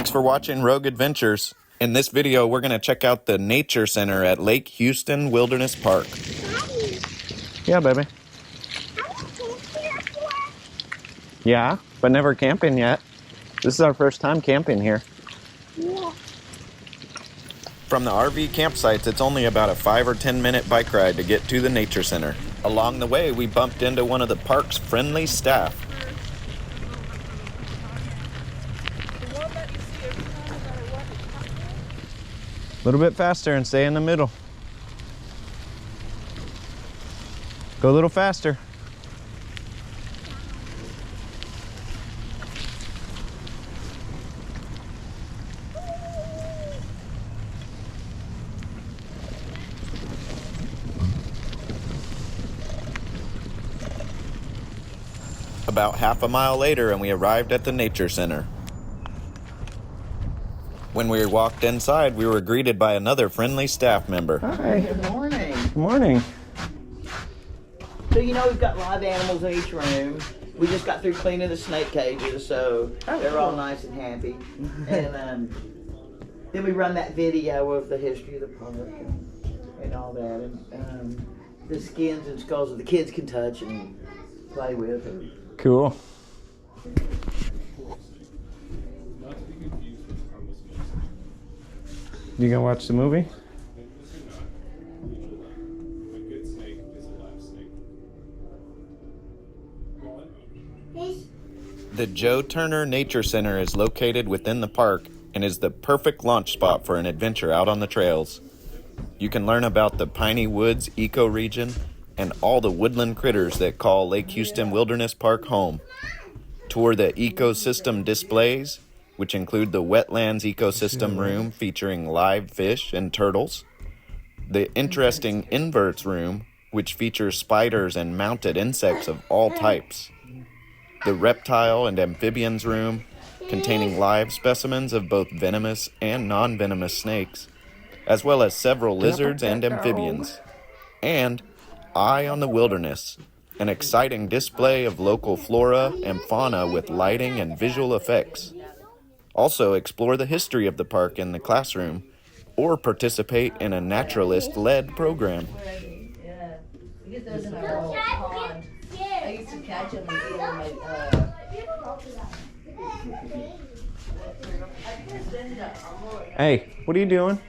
Thanks for watching Rogue Adventures. In this video, we're going to check out the Nature Center at Lake Houston Wilderness Park. Daddy, Yeah, baby. Yeah, but never camping yet. This is our first time camping here. Yeah. From the RV campsites, it's only about a 5 or 10 minute bike ride to get to the Nature Center. Along the way, we bumped into one of the park's friendly staff. A little bit faster and stay in the middle. Go a little faster. About half a mile later and we arrived at the Nature Center. When we walked inside, we were greeted by another friendly staff member. Hi. Good morning. Good morning. So you know we've got live animals in each room. We just got through cleaning the snake cages, so they're all nice and happy. And then we run that video of the history of the park and all that. And the skins and skulls that the kids can touch and play with. Cool. You gonna watch the movie? The Joe Turner Nature Center is located within the park and is the perfect launch spot for an adventure out on the trails. You can learn about the Piney Woods ecoregion and all the woodland critters that call Lake Houston Wilderness Park home. Tour the ecosystem displays, which include the Wetlands Ecosystem Room featuring live fish and turtles, the interesting Inverts Room, which features spiders and mounted insects of all types, the Reptile and Amphibians Room, containing live specimens of both venomous and non-venomous snakes, as well as several lizards and amphibians, and Eye on the Wilderness, an exciting display of local flora and fauna with lighting and visual effects. Also, explore the history of the park in the classroom or participate in a naturalist-led program. Yeah, we get those in our old pond. I used to catch them and eat them in my, Hey, what are you doing?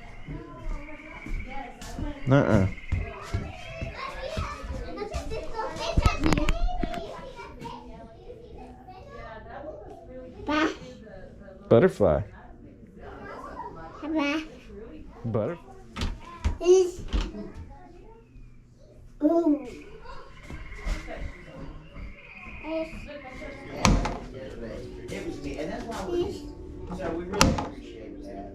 Uh-uh. Butterfly. Butter. It was me, and that's why so we really appreciate that.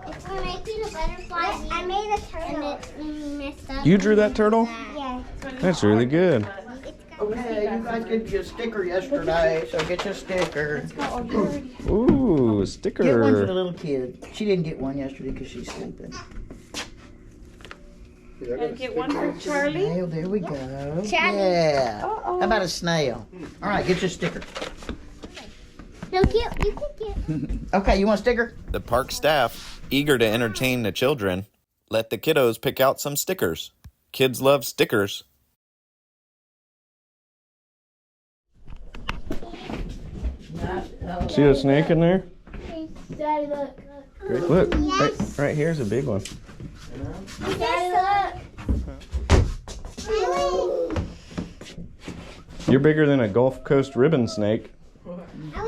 It's gonna make you the butterfly. I made a turtle and it messed up. You drew that turtle? Yeah. That's really good. Okay, you guys get you a sticker yesterday, so get you a sticker. Ooh, Get one for the sticker. little kid. She didn't get one yesterday because she's sleeping. And get one for Charlie. Snail, there we go. Charlie. Yeah. How about a snail? All right, get your sticker. No, you can get. Okay, you want a sticker? The park staff, eager to entertain the children, let the kiddos pick out some stickers. Kids love stickers. See a snake in there? Daddy, look. Great. Look, right here's a big one. Daddy, look. You're bigger than a Gulf Coast ribbon snake.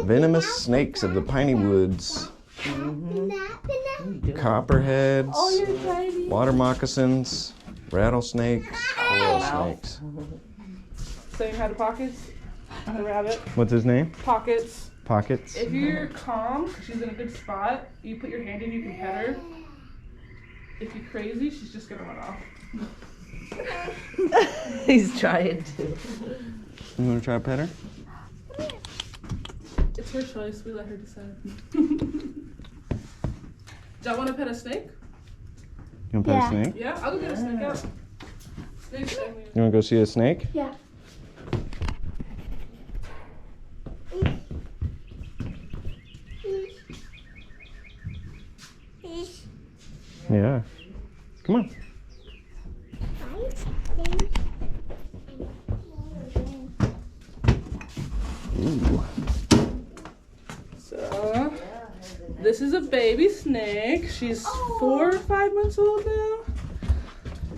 Venomous snakes of the piney woods. Copperheads, water moccasins, rattlesnakes, coral snakes. So you had pockets? The rabbit. What's his name? Pockets. Pockets. If you're calm, she's in a good spot, you put your hand in, you can pet her. If you're crazy, she's just gonna run off. he's trying to. You want to try to pet her? It's her choice, we let her decide. Do y'all want to pet a snake? You want to pet a snake? Yeah, I'll go get a snake out. Snake's friendly. You want to go see a snake? Yeah. Yeah. Come on. Ooh. So, this is a baby snake. She's 4 or 5 months old now.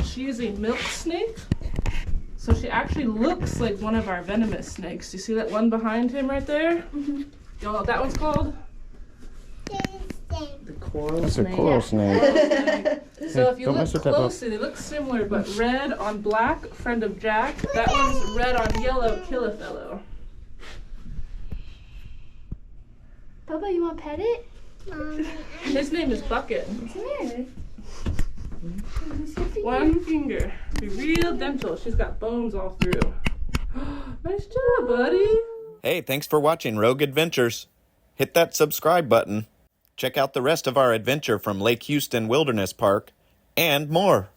She is a milk snake. So she actually looks like one of our venomous snakes. Do you see that one behind him right there? Mm-hmm. You know what that one's called? The coral That's a snake. coral snake. So if you don't look mess with that boat. closely, they look similar, but red on black, friend of Jack. That one's red on yellow, kill a fellow. Papa, you want to pet it? His name is Bucket. Come here. One finger. Be real gentle. She's got bones all through. Nice job, buddy. Hey, thanks for watching Rogue Adventures. Hit that subscribe button. Check out the rest of our adventure from Lake Houston Wilderness Park and more.